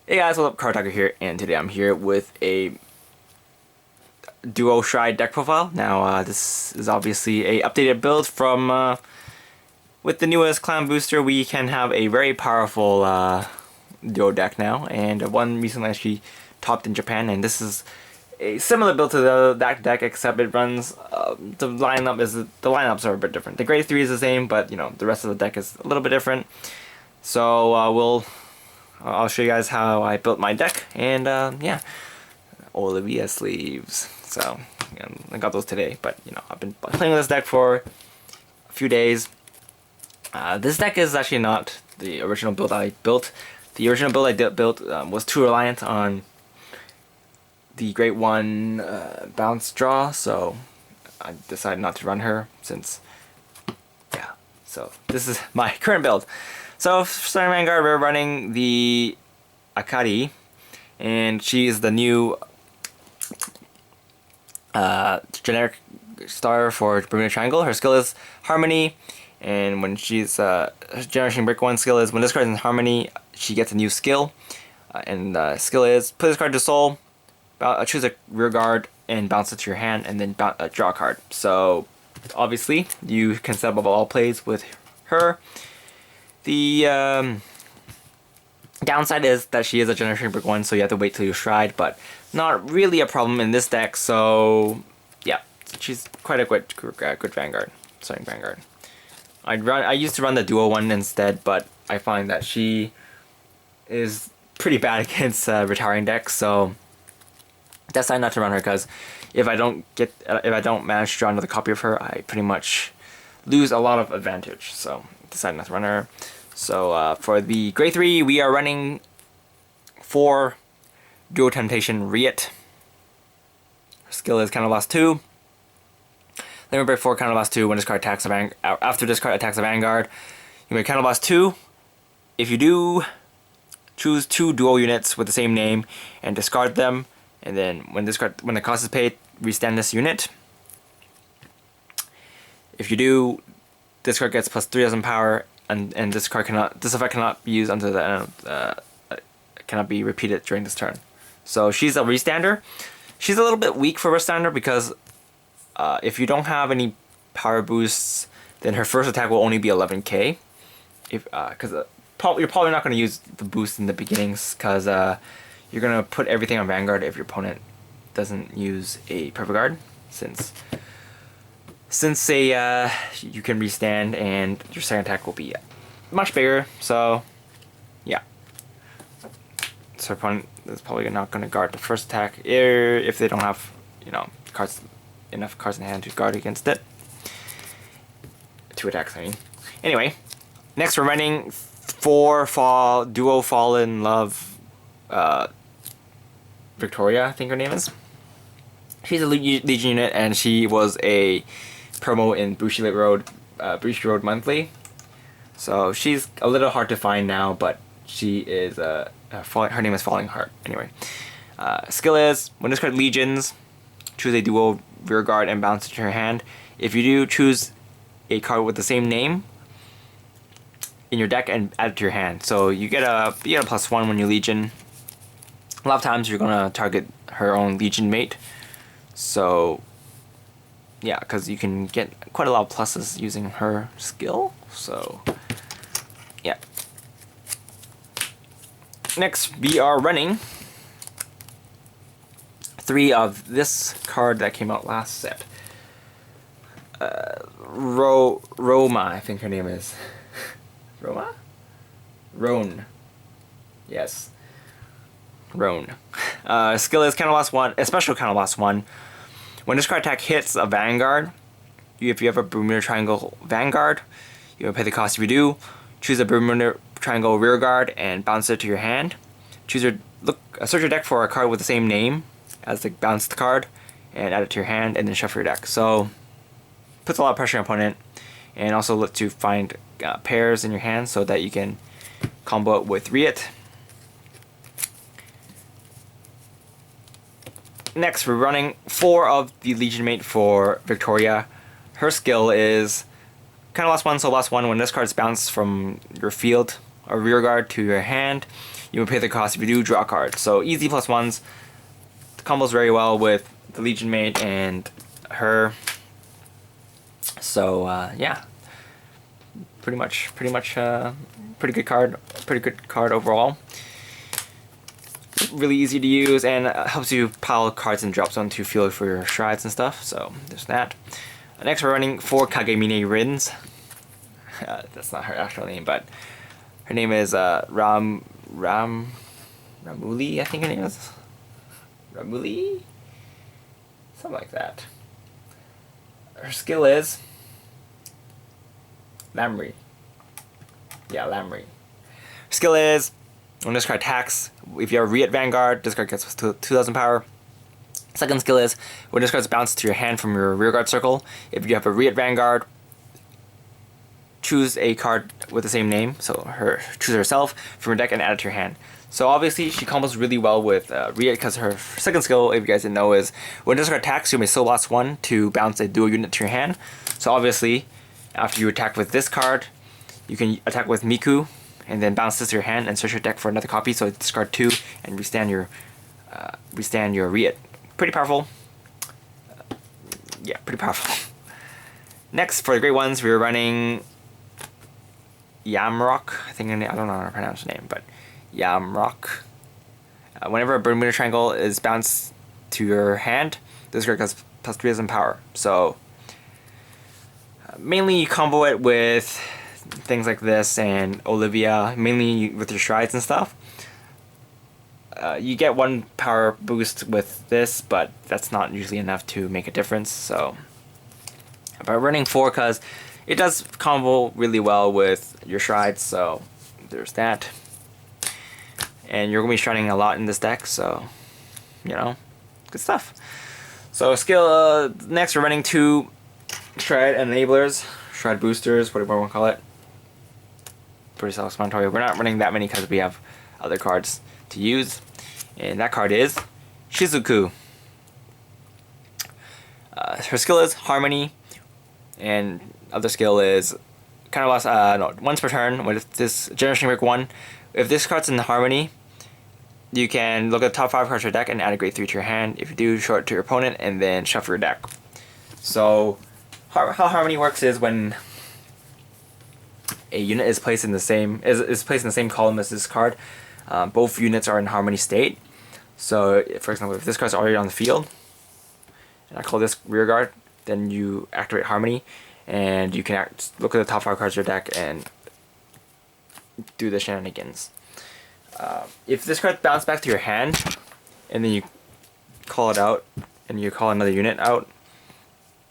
Hey guys, what's up? Cardfight here, and today I'm here with a duo Shrine deck profile. Now, this is obviously a updated build from with the newest clan booster. We can have a very powerful duo deck now, and one recently actually topped in Japan. And this is a similar build to that deck, except it runs the lineups are a bit different. The grade 3 is the same, but you know the rest of the deck is a little bit different. So I'll show you guys how I built my deck, and yeah, Olivia sleeves. So I got those today, but you know I've been playing with this deck for a few days. This deck is actually not the original build I built. The original build I built was too reliant on the Great One bounce draw, so I decided not to run her since, yeah. So this is my current build. So for starting Vanguard, we're running the Akari, and she is the new generic star for Bermuda Triangle. Her skill is Harmony, and when she's Generation Break 1 skill is when this card is in Harmony, she gets a new skill, and the skill is put this card to soul, choose a rear guard, and bounce it to your hand, and then draw a card. So obviously you can set up all plays with her. The downside is that she is a Generation Break 1, so you have to wait till you Shrine, but not really a problem in this deck, so yeah, she's quite a good Vanguard, starting Vanguard. I used to run the duo one instead, but I find that she is pretty bad against retiring decks, so decided not to run her, because if I don't manage to draw another copy of her, I pretty much lose a lot of advantage, so decided not to run her. So for the grade 3, we are running 4 Duo Temptation Riot. Her skill is Counterblast 2. Limit Break 4, Counterblast 2. When this card attacks after this card attacks a Vanguard, you may Counterblast 2. If you do, choose 2 duo units with the same name and discard them. And then when the cost is paid, restand this unit. If you do, this card gets plus 3,000 power, and this effect cannot be used until the end cannot be repeated during this turn. So she's a restander. She's a little bit weak for restander because if you don't have any power boosts, then her first attack will only be 11k. Because you're probably not going to use the boost in the beginnings, because you're going to put everything on Vanguard if your opponent doesn't use a Perfect Guard, since you can restand and your second attack will be much bigger. So yeah, so opponent is probably not going to guard the first attack if they don't have enough cards in hand to guard against it. 2 attacks, I mean. Anyway, next we're running 4 duo Fall in Love Victoria, I think her name is. She's a Legion unit, and she was a promo in Bushi Road Monthly. So she's a little hard to find now, but she is her name is Falling Heart. Anyway, skill is when this card Legions, choose a duo rear guard and bounce it to your hand. If you do, choose a card with the same name in your deck and add it to your hand. So you get a +1 when you Legion. A lot of times you're gonna target her own Legion mate. So yeah, because you can get quite a lot of pluses using her skill. So yeah. Next, we are running 3 of this card that came out last set. Roma, I think her name is. Roma? Roan. Yes. Roan. Skill is Counterblast 1, a special Counterblast 1. When this card attack hits a Vanguard, if you have a Bermuda Triangle Vanguard, you will pay the cost. If you do, choose a Bermuda Triangle rear guard and bounce it to your hand. Search your deck for a card with the same name as the bounced card, and add it to your hand, and then shuffle your deck. So puts a lot of pressure on your opponent, and also look to find pairs in your hand so that you can combo it with Riot. Next, we're running 4 of the Legion mate for Victoria. Her skill is Counterblast 1, so +1. When this card is bounced from your field or rear guard to your hand, you will pay the cost if you do draw a card. So easy +1s. Combos very well with the Legion Mate and her. So yeah, pretty good card overall. Really easy to use and helps you pile cards in drop zone to fuel for your strides and stuff. So there's that. Next we're running 4 Kagemine Rins. That's not her actual name, but her name is Ramuli, I think her name is. Ramuli? Something like that. Her skill is Lamri. Yeah, Lamri. Her skill is, when this card attacks, if you have Riet Vanguard, this card gets 2000 power. Second skill is, when this card bounces to your hand from your rearguard circle, if you have a Riet Vanguard, choose a card with the same name, so choose herself from your deck and add it to your hand. So obviously she combos really well with Riet, because her second skill, if you guys didn't know, is when this card attacks, you may Soul Blast 1 to bounce a dual unit to your hand. So obviously, after you attack with this card, you can attack with Miku, and then bounce this to your hand and search your deck for another copy. So discard 2 and restand your Riet. Pretty powerful. Yeah, pretty powerful. Next, for the great ones, we were running Yamrock. I don't know how to pronounce the name, but Yamrock. Whenever a Bermuda Triangle is bounced to your hand, this card has +3000 power. So mainly you combo it with things like this and Olivia, mainly with your strides and stuff. You get 1 power boost with this, but that's not usually enough to make a difference. So, but running 4 because it does combo really well with your strides. So there's that. And you're gonna be striding a lot in this deck, so you know, good stuff. So skill next we're running 2 stride enablers, stride boosters, whatever you want to call it. Pretty self-explanatory. We're not running that many because we have other cards to use, and that card is Shizuku. Her skill is Harmony, and other skill is kind of lost. Once per turn with this Generation Break 1. If this card's in Harmony, you can look at the top 5 cards of your deck and add a grade 3 to your hand. If you do, show it to your opponent and then shuffle your deck. So how Harmony works is when a unit is placed in the same column as this card, both units are in Harmony state. So for example, if this card's already on the field, and I call this rear guard, then you activate Harmony, and you can look at the top 5 cards of your deck and do the shenanigans. If this card bounces back to your hand, and then you call it out, and you call another unit out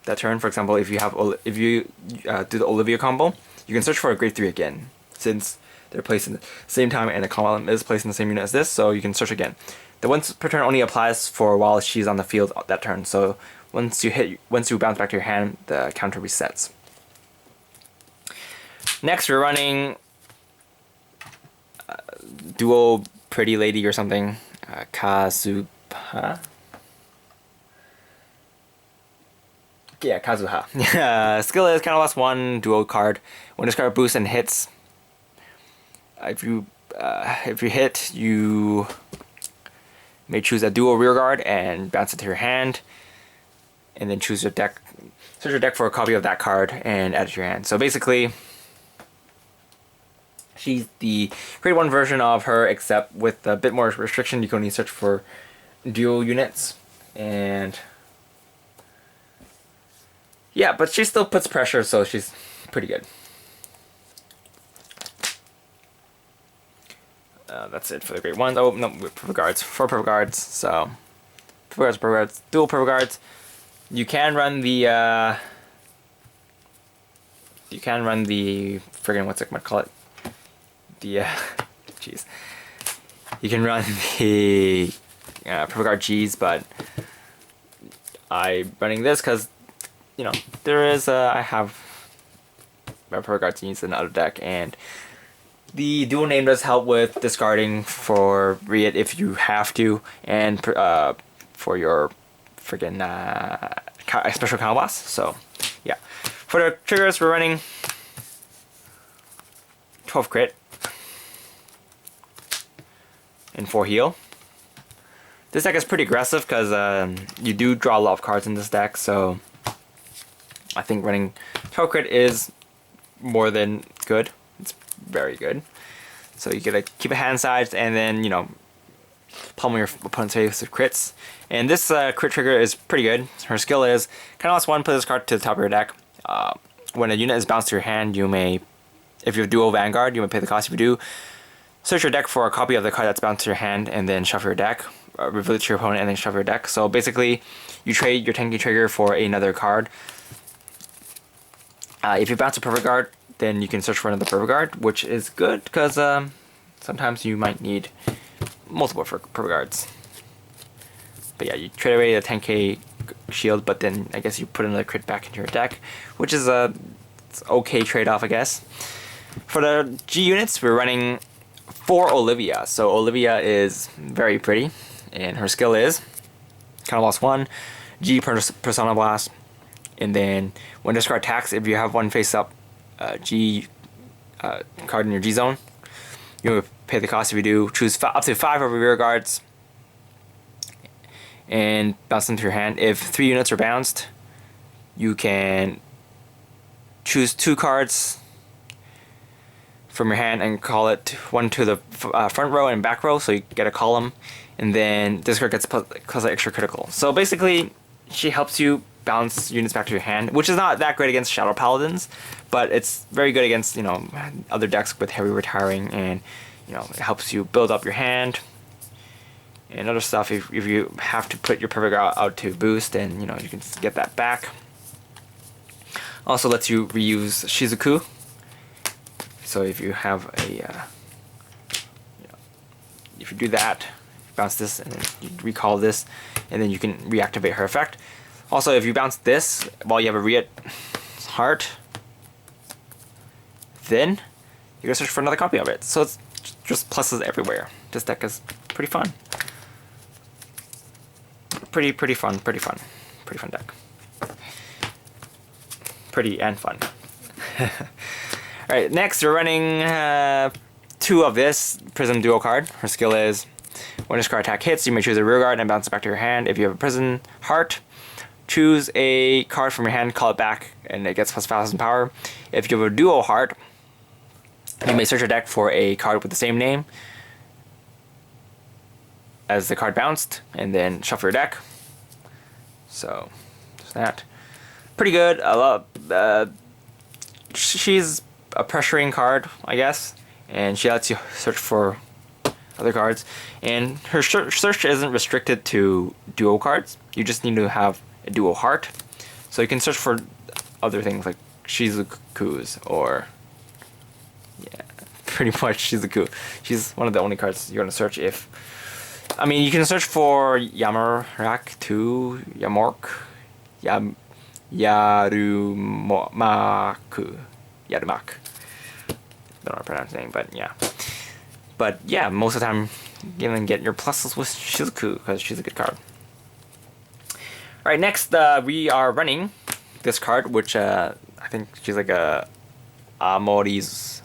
that turn, for example, if you do the Olivia combo, you can search for a grade 3 again, since they're placed in the same time and the column is placed in the same unit as this, so you can search again. The once per turn only applies for while she's on the field that turn, so once you bounce back to your hand, the counter resets. Next, we're running Duo Pretty Lady or something, Kazuha. Yeah, Kazuha. Skill is kind of lost 1 duo card. When this card boosts and hits, if you hit, you may choose a duo rear guard and bounce it to your hand, and then choose your deck. Search your deck for a copy of that card and add it to your hand. So basically, she's the grade 1 version of her, except with a bit more restriction. You can only search for dual units, and yeah, but she still puts pressure, so she's pretty good. That's it for the grade 1. Oh no, purple guards, 4 purple guards. So purple guards, dual purple guards. You can run the friggin' what's it gonna call it? Jeez. You can run the purple guard G's, but I'm running this because, you know, there is I have my purple guard G's in the other deck, and the dual name does help with discarding for Riet if you have to, and for your friggin' special counter boss. So yeah, for the triggers we're running 12 crit, and 4 heal. This deck is pretty aggressive because you do draw a lot of cards in this deck, so I think running Toe Crit is more than good. It's very good. So you gotta keep a hand size and then, you know, pummel your opponent's face with crits. And this crit trigger is pretty good. Her skill is kind of one, put this card to the top of your deck. When a unit is bounced to your hand, you may, if you have dual Vanguard, you may pay the cost. If you do, search your deck for a copy of the card that's bounced to your hand and then shuffle your deck. Reveal it to your opponent and then shuffle your deck. So basically, you trade your 10k trigger for another card. If you bounce a Perfect Guard, then you can search for another Perfect Guard, which is good because sometimes you might need multiple Perfect Guards. But yeah, you trade away the 10k shield, but then I guess you put another crit back into your deck, which is it's okay trade-off, I guess. For the G units, we're running 4 Olivia. So Olivia is very pretty, and her skill is kind of lost 1, G Persona Blast, and then when this card attacks, if you have one face up G card in your G zone, you will pay the cost. If you do, choose up to 5 of your rear guards and bounce them to your hand. If 3 units are bounced, you can choose 2 cards from your hand and call it one to the front row and back row, so you get a column, and then this card gets plus extra critical. So basically, she helps you bounce units back to your hand, which is not that great against Shadow Paladins, but it's very good against, you know, other decks with heavy retiring, and you know, it helps you build up your hand and other stuff. If you have to put your Perfect out to boost, and you know, you can get that back. Also lets you reuse Shizuku. So if you have a, you know, if you do that, bounce this and then you recall this, and then you can reactivate her effect. Also, if you bounce this while you have a Riot Heart, then you're gonna search for another copy of it. So it's just pluses everywhere. This deck is pretty fun. Pretty fun deck. Pretty and fun. Alright, next we're running 2 of this Prism Duo card. Her skill is, when this card attack hits, you may choose a rear guard and bounce it back to your hand. If you have a Prison Heart, choose a card from your hand, call it back, and it gets plus 5,000 power. If you have a Duo Heart, you may search your deck for a card with the same name as the card bounced, and then shuffle your deck. So, just that. Pretty good. I love. She's a pressuring card, I guess, and she lets you search for other cards. And her search isn't restricted to duo cards. You just need to have a Duo Heart, so you can search for other things like Shizuku's, or yeah, pretty much Shizuku. She's one of the only cards you're gonna search. If I mean, you can search for Yamarak too, Yarumaku, Yarumak. Don't know how to pronounce the name, but yeah. But yeah, most of the time, you can get your pluses with Shizuku because she's a good card. Alright, next we are running this card, which I think she's like a Amorisu.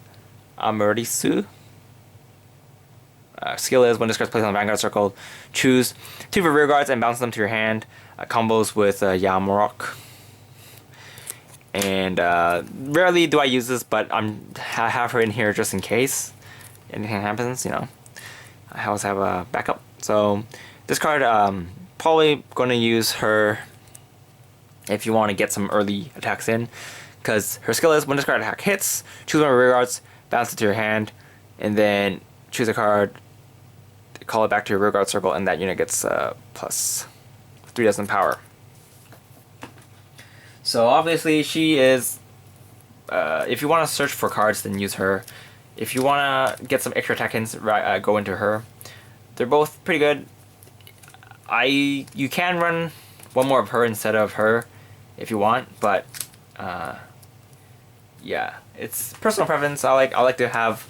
Skill is, when this card is placed on the Vanguard circle, choose 2 of your rear guards and bounce them to your hand. Combos with Yamurok. And rarely do I use this, but I have her in here just in case anything happens, you know. I always have a backup. So this card, probably going to use her if you want to get some early attacks in, because her skill is, when this card attack hits, choose one of your rear guards, bounce it to your hand, and then choose a card, call it back to your rear guard circle, and that unit gets plus 3,000 power. So obviously she is, if you want to search for cards, then use her. If you want to get some extra attack ins, go into her. They're both pretty good. You can run one more of her instead of her if you want, but yeah, it's personal preference. I like to have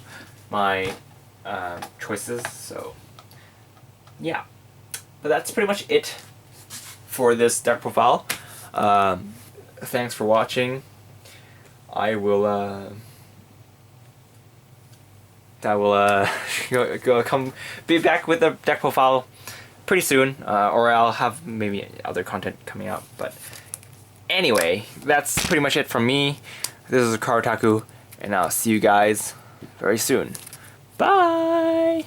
my choices, so yeah. But that's pretty much it for this deck profile. Thanks for watching. I will that will come be back with the deck profile pretty soon, or I'll have maybe other content coming out. But anyway, that's pretty much it from me. This is Karotaku, and I'll see you guys very soon. Bye!